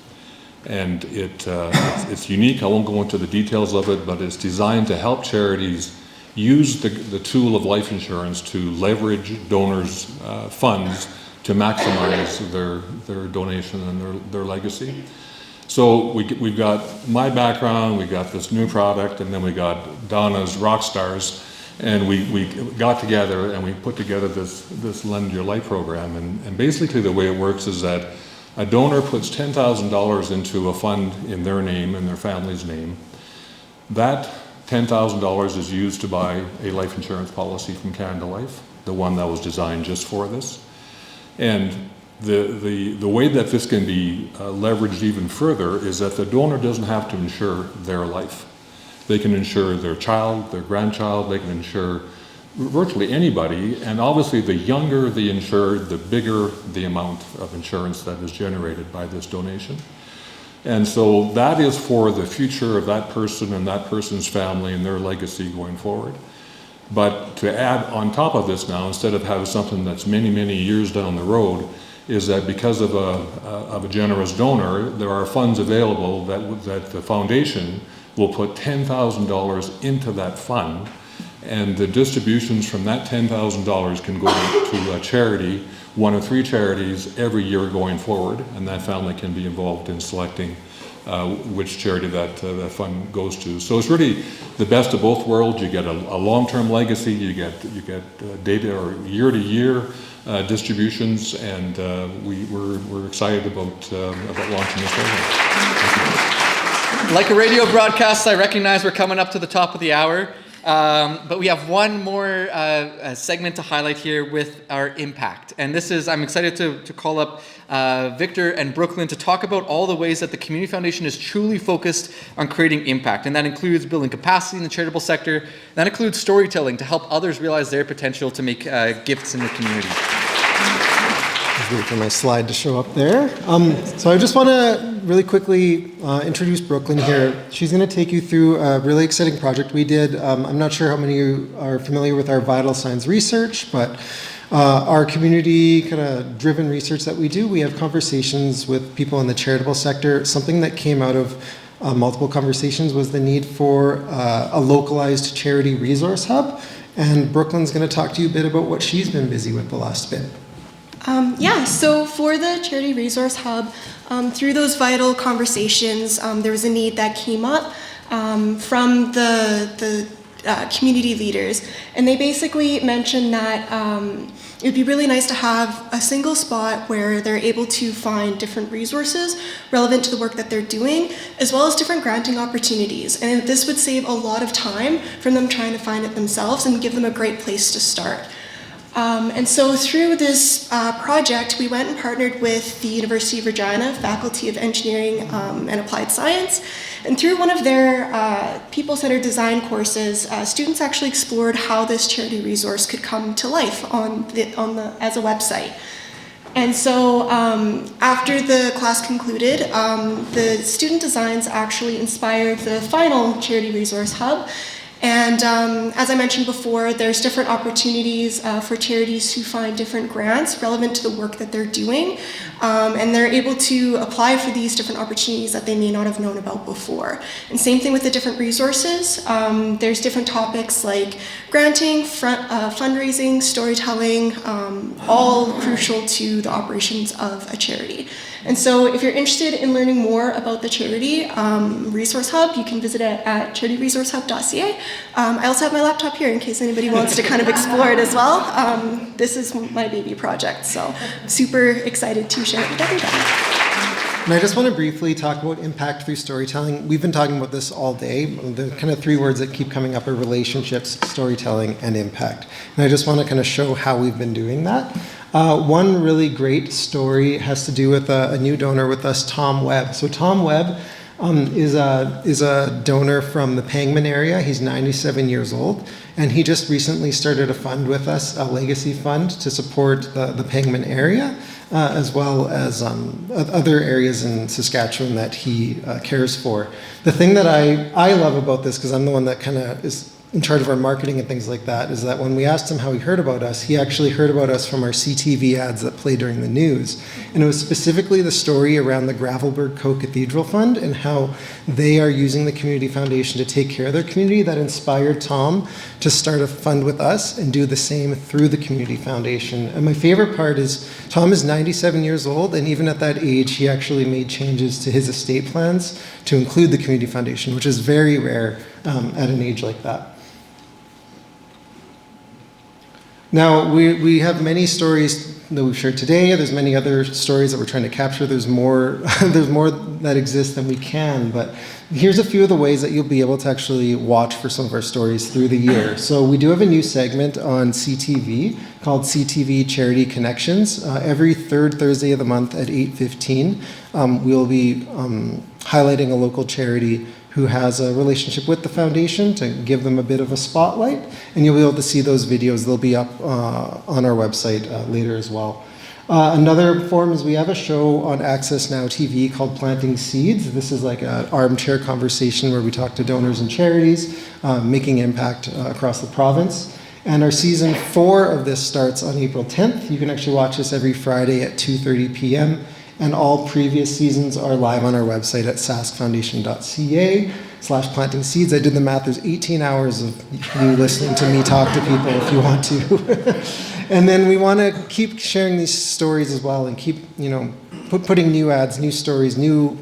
And it's unique. I won't go into the details of it, but it's designed to help charities use the tool of life insurance to leverage donors' funds to maximize their donation and their legacy. So we've got my background, we got this new product, and then we got Donna's rock stars, and we got together and we put together this Lend Your Life program. And basically the way it works is that a donor puts $10,000 into a fund in their name and their family's name. That $10,000 is used to buy a life insurance policy from Canada Life, the one that was designed just for this. And the way that this can be leveraged even further is that the donor doesn't have to insure their life. They can insure their child, their grandchild, they can insure virtually anybody, and obviously the younger the insured, the bigger the amount of insurance that is generated by this donation. And so that is for the future of that person and that person's family and their legacy going forward. But to add on top of this now, instead of having something that's many, many years down the road, is that because of a generous donor, there are funds available that the foundation will put $10,000 into that fund, and the distributions from that $10,000 can go to a charity, one of 3 charities every year going forward, and that family can be involved in selecting which charity that fund goes to. So it's really the best of both worlds. You get a long-term legacy, you get data or year-to-year distributions, and we're excited about launching this program. Like a radio broadcast, I recognize we're coming up to the top of the hour. But we have one more segment to highlight here with our impact. And this is, I'm excited to call up Victor and Brooklyn to talk about all the ways that the Community Foundation is truly focused on creating impact. And that includes building capacity in the charitable sector. That includes storytelling to help others realize their potential to make gifts in the community. Just wait for my slide to show up there. So I just want to really quickly introduce Brooklyn here. She's going to take you through a really exciting project we did. I'm not sure how many of you are familiar with our vital signs research, but our community kind of driven research that we do, we have conversations with people in the charitable sector. Something that came out of multiple conversations was the need for a localized charity resource hub. And Brooklyn's going to talk to you a bit about what she's been busy with the last bit. So for the Charity Resource Hub, through those vital conversations, there was a need that came up from the community leaders, and they basically mentioned that it would be really nice to have a single spot where they're able to find different resources relevant to the work that they're doing, as well as different granting opportunities. And this would save a lot of time from them trying to find it themselves and give them a great place to start. And so through this project, we went and partnered with the University of Regina Faculty of Engineering and Applied Science. And through one of their people-centered design courses, students actually explored how this charity resource could come to life as a website. And so after the class concluded, the student designs actually inspired the final Charity Resource Hub. And as I mentioned before, there's different opportunities for charities to find different grants relevant to the work that they're doing. And they're able to apply for these different opportunities that they may not have known about before. And same thing with the different resources. There's different topics like granting, fundraising, storytelling, all crucial to the operations of a charity. And so if you're interested in learning more about the Charity Resource Hub, you can visit it at charityresourcehub.ca. I also have my laptop here in case anybody wants to kind of explore it as well. This is my baby project, so I'm super excited to share it with everybody. And I just want to briefly talk about impact through storytelling. We've been talking about this all day. The kind of three words that keep coming up are relationships, storytelling, and impact. And I just want to kind of show how we've been doing that. One really great story has to do with a new donor with us, Tom Webb. So Tom Webb is a donor from the Pangman area. He's 97 years old, and he just recently started a fund with us, a legacy fund, to support the Pangman area, as well as other areas in Saskatchewan that he cares for. The thing that I love about this, because I'm the one that kind of is in charge of our marketing and things like that, is that when we asked him how he heard about us, he actually heard about us from our CTV ads that play during the news. And it was specifically the story around the Gravelbourg Co-Cathedral Fund and how they are using the Community Foundation to take care of their community that inspired Tom to start a fund with us and do the same through the Community Foundation. And my favorite part is Tom is 97 years old, and even at that age, he actually made changes to his estate plans to include the Community Foundation, which is very rare at an age like that. Now, we have many stories that we've shared today. There's many other stories that we're trying to capture. There's more that exist than we can, but here's a few of the ways that you'll be able to actually watch for some of our stories through the year. So we do have a new segment on CTV called CTV Charity Connections. Every third Thursday of the month at 8:15, we'll be highlighting a local charity who has a relationship with the foundation to give them a bit of a spotlight, and you'll be able to see those videos. They'll be up on our website later as well. Another form is we have a show on Access Now TV called Planting Seeds. This is like an armchair conversation where we talk to donors and charities making impact across the province. And our season 4 of this starts on April 10th. You can actually watch this every Friday at 2:30 p.m. And all previous seasons are live on our website at saskfoundation.ca/planting seeds. I did the math. There's 18 hours of you listening to me talk to people if you want to. And then we want to keep sharing these stories as well and keep, putting new ads, new stories, new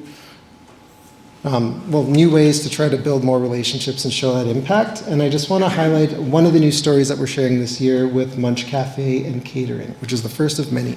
ways to try to build more relationships and show that impact. And I just want to highlight one of the new stories that we're sharing this year with Munch Cafe and Catering, which is the first of many.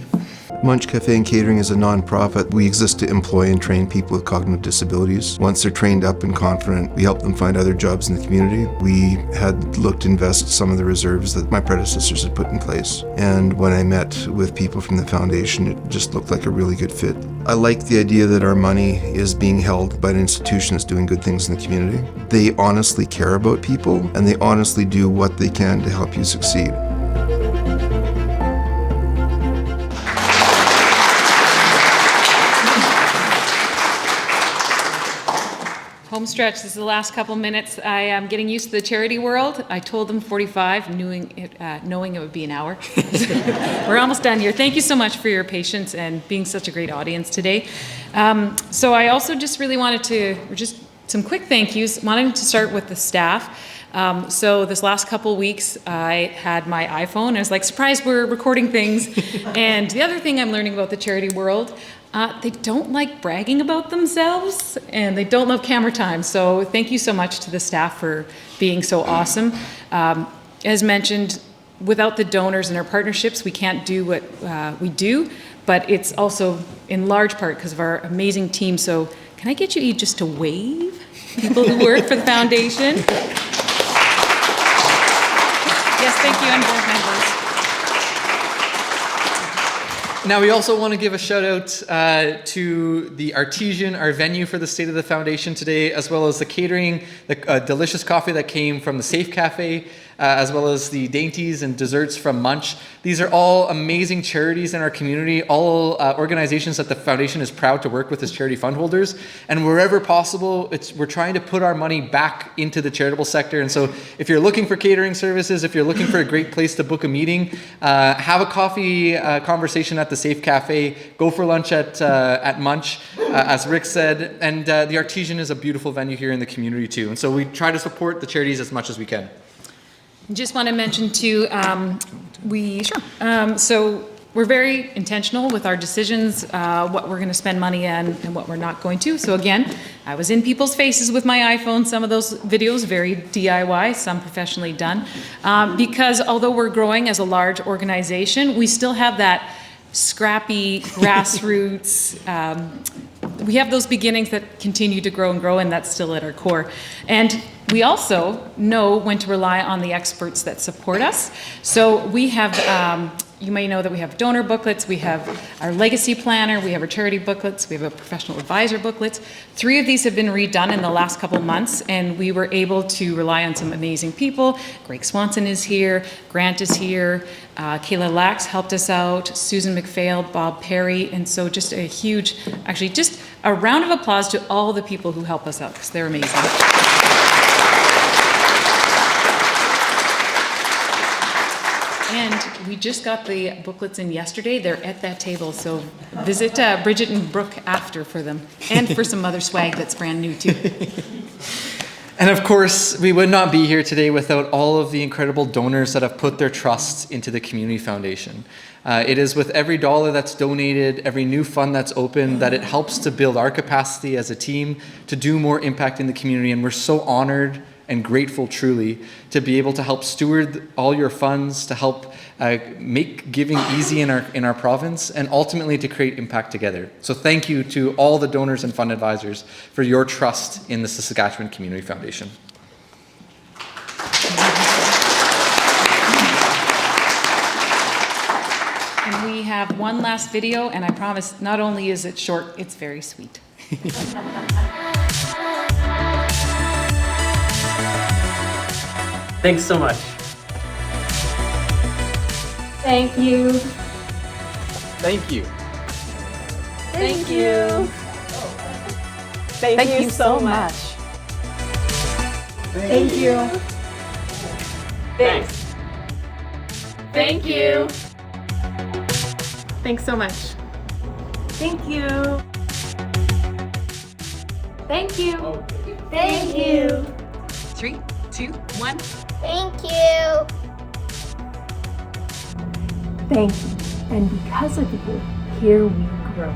Munch Cafe and Catering is a non-profit. We exist to employ and train people with cognitive disabilities. Once they're trained up and confident, we help them find other jobs in the community. We had looked to invest some of the reserves that my predecessors had put in place. And when I met with people from the foundation, it just looked like a really good fit. I like the idea that our money is being held by an institution that's doing good things in the community. They honestly care about people, and they honestly do what they can to help you succeed. Home stretch, this is the last couple minutes. I am getting used to the charity world. I told them 45, knowing it would be an hour. We're almost done here. Thank you so much for your patience and being such a great audience today. So I also just really wanted to, just some quick thank yous. Wanted to start with the staff. So this last couple weeks, I had my iPhone. I was like, surprise, we're recording things. And the other thing I'm learning about the charity world, they don't like bragging about themselves, and they don't love camera time. So thank you so much to the staff for being so awesome. As mentioned, without the donors and our partnerships, we can't do what we do, but it's also in large part because of our amazing team. So can I get you just to wave, people who work for the foundation? Yes, thank you, and board members. Now, we also want to give a shout out to the Artesian, our venue for the State of the Foundation today, as well as the catering, the delicious coffee that came from the Safe Cafe, as well as the dainties and desserts from Munch. These are all amazing charities in our community, all organizations that the foundation is proud to work with as charity fund holders. And wherever possible, we're trying to put our money back into the charitable sector. And so if you're looking for catering services, if you're looking for a great place to book a meeting, have a coffee conversation at the Safe Cafe, go for lunch at Munch, as Rick said. And the Artesian is a beautiful venue here in the community too. And so we try to support the charities as much as we can. Just want to mention too, so we're very intentional with our decisions, what we're going to spend money on and what we're not going to. So again, I was in people's faces with my iPhone, some of those videos, very DIY, some professionally done. Because although we're growing as a large organization, we still have that scrappy grassroots, we have those beginnings that continue to grow and grow, and that's still at our core. And we also know when to rely on the experts that support us. So we have, you may know that we have donor booklets, we have our legacy planner, we have our charity booklets, we have a professional advisor booklet. 3 of these have been redone in the last couple of months, and we were able to rely on some amazing people. Greg Swanson is here, Grant is here, Kayla Lax helped us out, Susan McPhail, Bob Perry, and so just a huge, actually just a round of applause to all the people who help us out, because they're amazing. And we just got the booklets in yesterday. They're at that table, so visit Bridget and Brooke after for them, and for some other swag that's brand new too. And of course, we would not be here today without all of the incredible donors that have put their trust into the Community Foundation. It is with every dollar that's donated, every new fund that's opened, that it helps to build our capacity as a team to do more impact in the community. And we're so honored and grateful, truly, to be able to help steward all your funds, to help make giving easy in our province, and ultimately to create impact together. So thank you to all the donors and fund advisors for your trust in the Saskatchewan Community Foundation. And we have one last video, and I promise not only is it short, it's very sweet. Thanks so much. Thank you. Thank you. Thank you. Thank you so much. Thank you. Thanks. Thank you. Thanks so much. Thank you. Thank you. Thank you. 3, 2, 1. Thank you. Thank you. And because of you, here we grow.